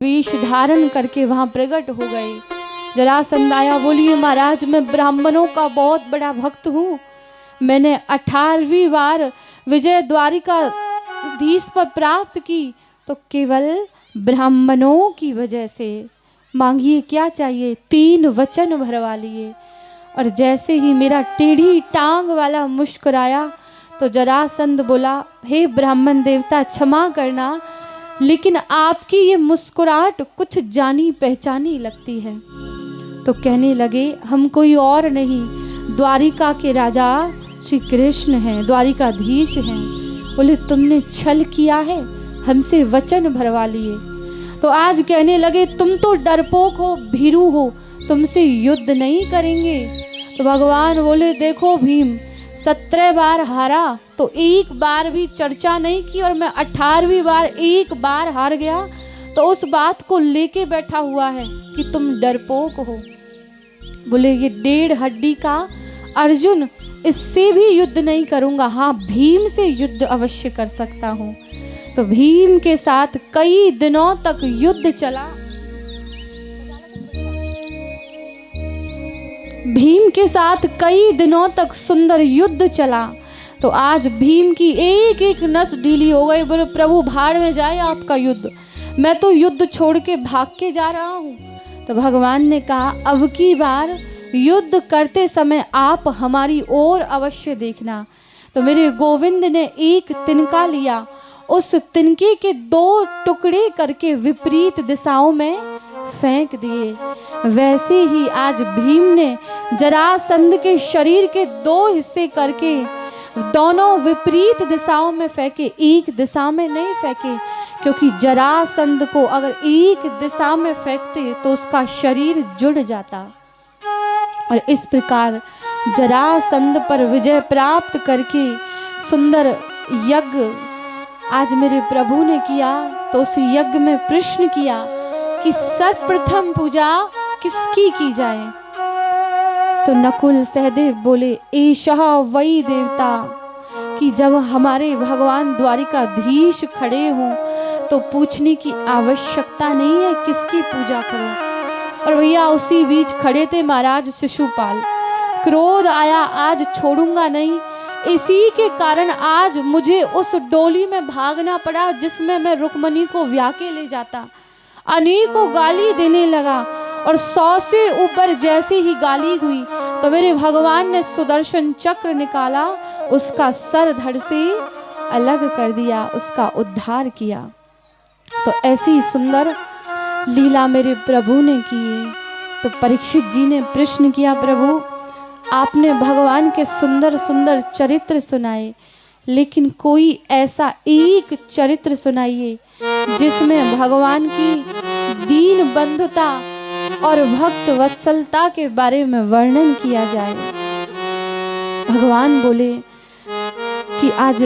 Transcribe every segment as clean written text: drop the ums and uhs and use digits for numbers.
वेश धारण करके वहां प्रकट हो गए। जरासंध आया, बोलिए महाराज मैं ब्राह्मणों का बहुत बड़ा भक्त हूँ, मैंने 18वीं बार विजय द्वारिकाधीश पर प्राप्त की तो केवल ब्राह्मणों की वजह से। मांगिए क्या चाहिए, 3 वचन भरवा लिए। और जैसे ही मेरा टेढ़ी टांग वाला मुस्कुराया तो जरासंध बोला, हे ब्राह्मण देवता क्षमा करना, लेकिन आपकी ये मुस्कुराहट कुछ जानी पहचानी लगती है। तो कहने लगे, हम कोई और नहीं, द्वारिका के राजा श्री कृष्ण हैं, द्वारिकाधीश हैं। बोले तुमने छल किया है, हमसे वचन भरवा लिए। तो आज कहने लगे, तुम तो डरपोक हो, भीरू हो, तुमसे युद्ध नहीं करेंगे। तो भगवान बोले, देखो भीम, 17 बार हारा तो एक बार भी चर्चा नहीं की, और मैं 18वीं बार एक बार हार गया तो उस बात को लेके बैठा हुआ है कि तुम डरपोक हो। बोले ये 1.5 हड्डी का अर्जुन, इससे भी युद्ध नहीं करूंगा, हाँ भीम से युद्ध अवश्य कर सकता हूँ। तो भीम के साथ कई दिनों तक युद्ध चला। भीम के साथ कई दिनों तक सुंदर युद्ध चला। तो आज भीम की एक एक नस ढीली हो गई। बोले प्रभु भाड़ में जाए आपका युद्ध, मैं तो युद्ध छोड़ के भाग के जा रहा हूँ। तो भगवान ने कहा, अब की बार युद्ध करते समय आप हमारी ओर अवश्य देखना। तो मेरे गोविंद ने एक तिनका लिया, उस तिनके के 2 टुकड़े करके विपरीत दिशाओं में फेंक दिए। वैसे ही आज भीम ने जरासंध के शरीर के 2 हिस्से करके दोनों विपरीत दिशाओं में फेंके, एक दिशा में नहीं फेंके, क्योंकि जरासंध को अगर एक दिशा में फेंकते तो उसका शरीर जुड़ जाता। और इस प्रकार जरासंध पर विजय प्राप्त करके सुंदर यज्ञ आज मेरे प्रभु ने किया। तो उस यज्ञ में प्रश्न किया कि सर्वप्रथम पूजा किसकी की जाए। तो नकुल सहदेव बोले, एषः वही देवता, कि जब हमारे भगवान द्वारिकाधीश खड़े हों तो पूछने की आवश्यकता नहीं है किसकी पूजा करो। और भैया उसी बीच खड़े थे महाराज शिशुपाल। क्रोध आया, आज छोड़ूंगा नहीं, इसी के कारण आज मुझे उस डोली में भागना पड़ा जिसमें मैं रुक्मणी को ब्याह के ले जाता। अनेकों गाली देने लगा, और 100 से ऊपर जैसे ही गाली हुई तो मेरे भगवान ने सुदर्शन चक्र निकाला, उसका सर धड़ से अलग कर दिया, उसका उद्धार किया। तो ऐसी सुंदर लीला मेरे प्रभु ने की। तो परीक्षित जी ने प्रश्न किया, प्रभु आपने भगवान के सुंदर सुंदर चरित्र सुनाए, लेकिन कोई ऐसा एक चरित्र सुनाइए जिसमें भगवान की दीन बंधुता और भक्त वत्सलता के बारे में वर्णन किया जाए। भगवान बोले कि आज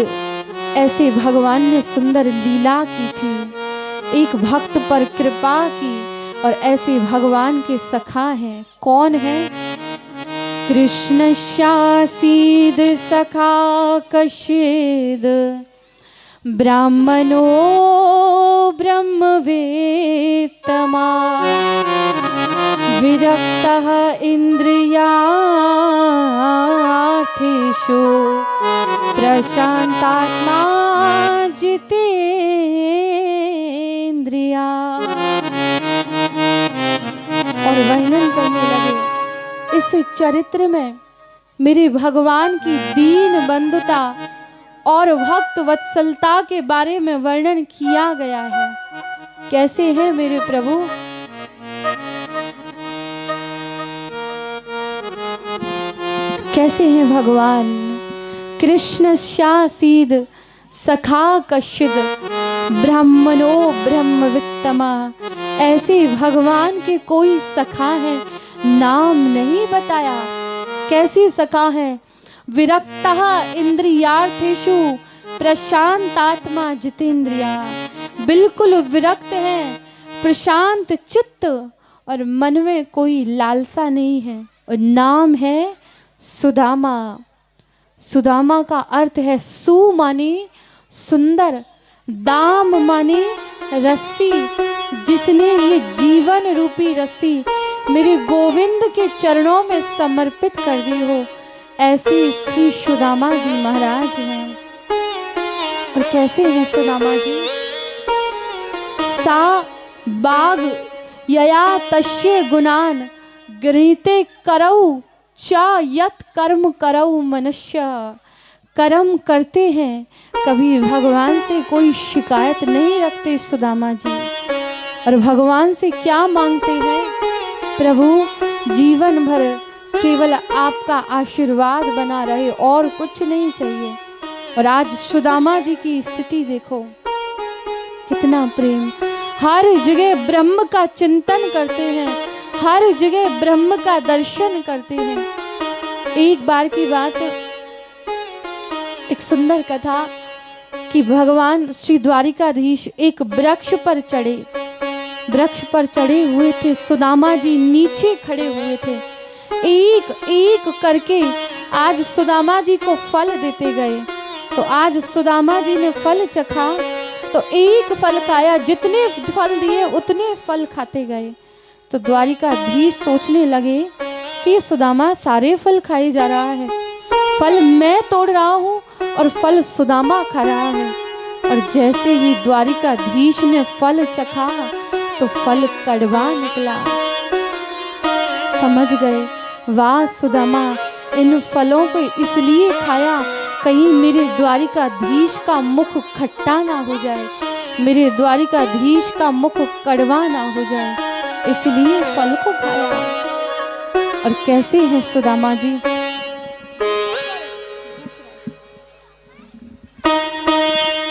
ऐसे भगवान ने सुंदर लीला की थी, एक भक्त पर कृपा की, और ऐसे भगवान के सखा हैं। कौन है? कृष्ण शासीद सखा कशिद, ब्राह्मणो ब्रह्मवेत्तमा, विरक्तः इंद्रियार्थेषु, प्रशांतात्मा जितेन्द्रिया। और वर्णन करने लगे, इस चरित्र में मेरे भगवान की दीन बंधुता और भक्त वत्सलता के बारे में वर्णन किया गया है। कैसे हैं मेरे प्रभु? कैसे हैं भगवान? कृष्ण शासीद सखा कशिद, ब्राह्मणो ब्रह्मवित्तमा। ऐसे भगवान के कोई सखा है, नाम नहीं बताया। कैसे सखा है? विरक्तः इंद्रियार्थेषु, प्रशांतात्मा जितेन्द्रिया। बिल्कुल विरक्त है, प्रशांत चित्त, और मन में कोई लालसा नहीं है। और नाम है सुदामा। सुदामा का अर्थ है सु माने सुंदर, दाम माने रस्सी, जिसने ये जीवन रूपी रस्सी मेरे गोविंद के चरणों में समर्पित कर दी हो, ऐसे श्री सुदामा जी महाराज हैं। और कैसे हैं सुदामा जी? सा बाग यया तस्य गुणान गृहीते करऊ चा यत कर्म करऊ मनुष्य। कर्म करते हैं, कभी भगवान से कोई शिकायत नहीं रखते सुदामा जी। और भगवान से क्या मांगते हैं? प्रभु जीवन भर केवल आपका आशीर्वाद बना रहे, और कुछ नहीं चाहिए। और आज सुदामा जी की स्थिति देखो, कितना प्रेम। हर जगह ब्रह्म का चिंतन करते हैं, हर जगह ब्रह्म का दर्शन करते हैं। एक बार की बात, एक सुंदर कथा कि भगवान श्री द्वारिकाधीश एक वृक्ष पर चढ़े, वृक्ष पर चढ़े हुए थे। सुदामा जी नीचे खड़े हुए थे। एक एक करके आज सुदामा जी को फल देते गए। तो आज सुदामा जी ने फल चखा, तो एक फल खाया, जितने फल दिए उतने फल खाते गए। तो द्वारिकाधीश सोचने लगे कि ये सुदामा सारे फल खाए जा रहा है, फल मैं तोड़ रहा हूँ और फल सुदामा खा रहा है। और जैसे ही द्वारिकाधीश ने फल चखा तो फल कड़वा निकला। समझ गए, वाह सुदामा, इन फलों को इसलिए खाया कहीं मेरे द्वारिकाधीश का मुख खट्टा ना हो जाए, मेरे द्वारिकाधीश का मुख कड़वा ना हो जाए, इसलिए फल को खाया। और कैसे हैं सुदामा जी?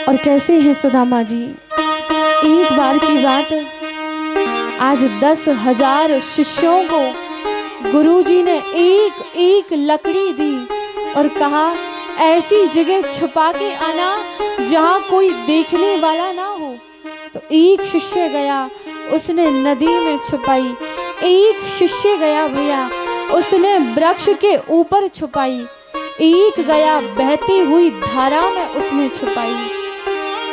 और कैसे हैं सुदामा जी? एक बार की बात, आज 10,000 शिष्यों को गुरुजी ने एक एक लकड़ी दी और कहा ऐसी जगह छुपा के आना जहाँ कोई देखने वाला ना हो। तो एक शिष्य गया, उसने नदी में छुपाई। एक शिष्य गया भैया, उसने वृक्ष के ऊपर छुपाई। एक गया बहती हुई धारा में उसने छुपाई।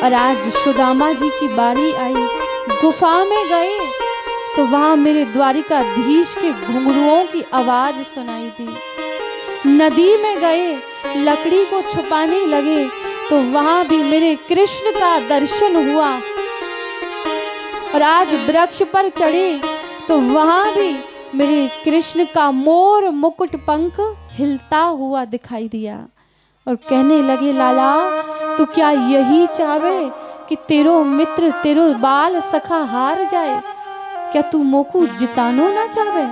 और आज सुदामा जी की बारी आई, गुफा में गए तो वहां मेरे द्वारिकाधीश के घुंघरुओं की आवाज सुनाई दी। नदी में गए, लकड़ी को छुपाने लगे तो वहां भी मेरे कृष्ण का दर्शन हुआ। और आज वृक्ष पर चढ़े तो वहां भी मेरे कृष्ण का मोर मुकुट पंख हिलता हुआ दिखाई दिया। और कहने लगे, लाला तू क्या यही चाहे कि तेरो मित्र तेरो बाल सखा हार जाए? क्या तू मोकू जितानो ना चाहे?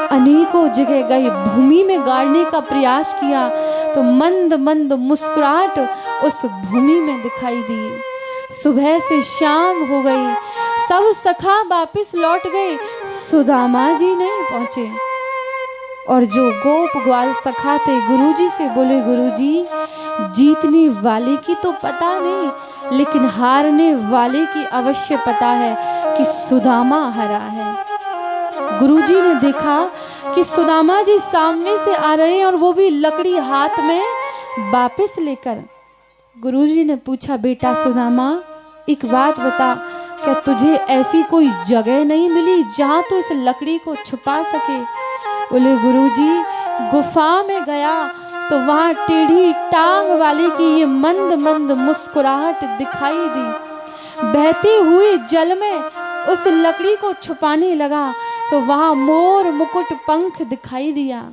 अनेकों जगह गए, भूमि में गाड़ने का प्रयास किया तो मंद मंद मुस्कुराहट उस भूमि में दिखाई दी। सुबह से शाम हो गई, सब सखा वापस लौट गए, सुदामा जी नहीं पहुंचे। और जो गोप ग्वाल सखा थे गुरुजी से बोले, गुरुजी जीतने वाले की तो पता नहीं, लेकिन हारने वाले की अवश्य पता है कि सुदामा हरा है। गुरुजी ने देखा कि सुदामा जी सामने से आ रहे हैं और वो भी लकड़ी हाथ में वापस लेकर। गुरुजी ने पूछा, बेटा सुदामा एक बात बता, क्या तुझे ऐसी कोई जगह नहीं मिली जहां तू इस लकड़ी को छुपा सके? बोले, गुरुजी गुफा में गया तो वहां टेढ़ी टांग वाले की ये मंद मंद मुस्कुराहट दिखाई दी। बहते हुए जल में उस लकड़ी को छुपाने लगा तो वहां मोर मुकुट पंख दिखाई दिया।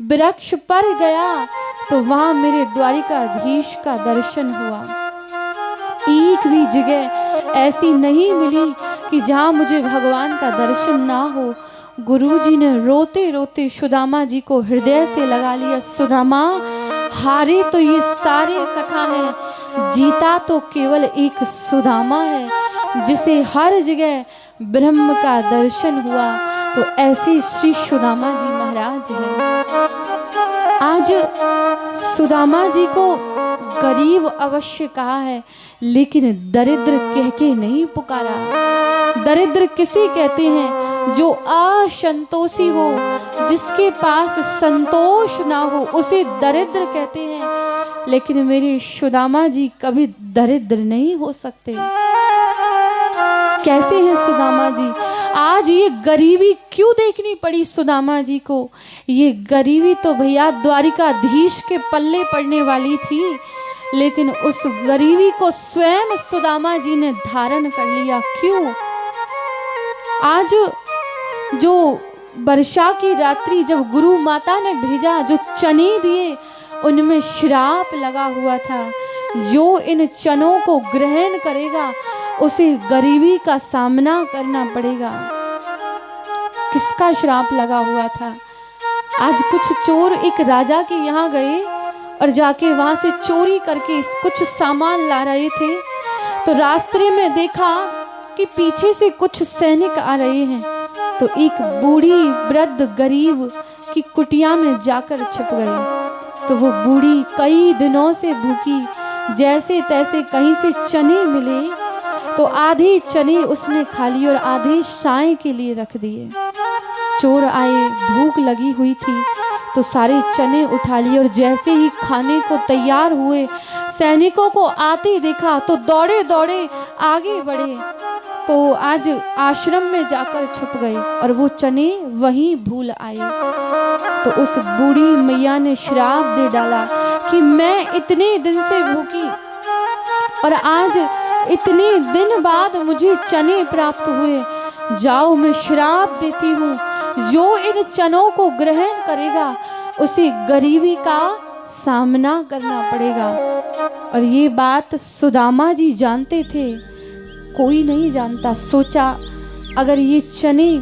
वृक्ष पर गया तो वहां मेरे द्वारिकाधीश का दर्शन हुआ। एक भी जगह ऐसी नहीं मिली कि जहां मुझे भगवान का दर्शन ना हो। गुरुजी ने रोते रोते सुदामा जी को हृदय से लगा लिया। सुदामा, हारे तो ये सारे सखा हैं, जीता तो केवल एक सुदामा है जिसे हर जगह ब्रह्म का दर्शन हुआ। तो ऐसे श्री सुदामा जी महाराज हैं। आज सुदामा जी को गरीब अवश्य कहा है, लेकिन दरिद्र कह के नहीं पुकारा। दरिद्र किसे कहते हैं? जो असंतोषी हो, जिसके पास संतोष ना हो, उसे दरिद्र कहते हैं। लेकिन मेरे सुदामा जी कभी दरिद्र नहीं हो सकते। कैसे हैं सुदामा जी? आज ये गरीबी क्यों देखनी पड़ी सुदामा जी को? ये गरीबी तो भैया द्वारिकाधीश के पल्ले पड़ने वाली थी, लेकिन उस गरीबी को स्वयं सुदामा जी ने धारण कर लिया। क्यों? आज जो वर्षा की रात्रि जब गुरु माता ने भेजा, जो चने दिए उनमें श्राप लगा हुआ था। जो इन चनों को ग्रहण करेगा उसे गरीबी का सामना करना पड़ेगा। किसका श्राप लगा हुआ था? आज कुछ चोर एक राजा के यहाँ गए और जाके वहां से चोरी करके कुछ सामान ला रहे थे, तो रास्ते में देखा कि पीछे से कुछ सैनिक आ रहे हैं, तो एक बूढ़ी वृद्ध गरीब की कुटिया में जाकर छिप गई। तो वो बूढ़ी कई दिनों से भूखी, जैसे तैसे कहीं से चने मिले तो आधे चने उसने खा लिए और आधे साय के लिए रख दिए। चोर आए, भूख लगी हुई थी तो सारे चने उठा लिए और जैसे ही खाने को तैयार हुए, सैनिकों को आते देखा तो दौड़े दौड़े आगे बढ़े, तो आज आश्रम में जाकर छुप गए और वो चने वहीं भूल आए। तो उस बूढ़ी मैया ने श्राप दे डाला कि मैं इतने दिन से भूखी और आज इतने दिन बाद मुझे चने प्राप्त हुए, जाओ मैं श्राप देती हूँ, जो इन चनों को ग्रहण करेगा उसे गरीबी का सामना करना पड़ेगा। और ये बात सुदामा जी जानते थे, कोई नहीं जानता। सोचा अगर ये चने